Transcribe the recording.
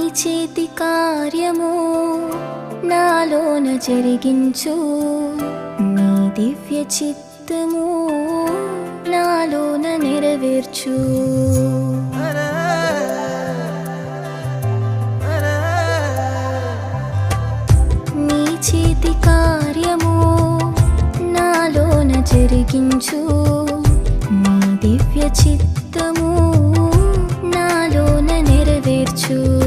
చేతి కార్యము నాలోన జరిగించు, నీ దివ్య చిత్తము నాలోన నెరవేర్చు. నీ చేతి కార్యము నాలోన జరిగించు, నీ దివ్య చిత్తము నాలోన నెరవేర్చు.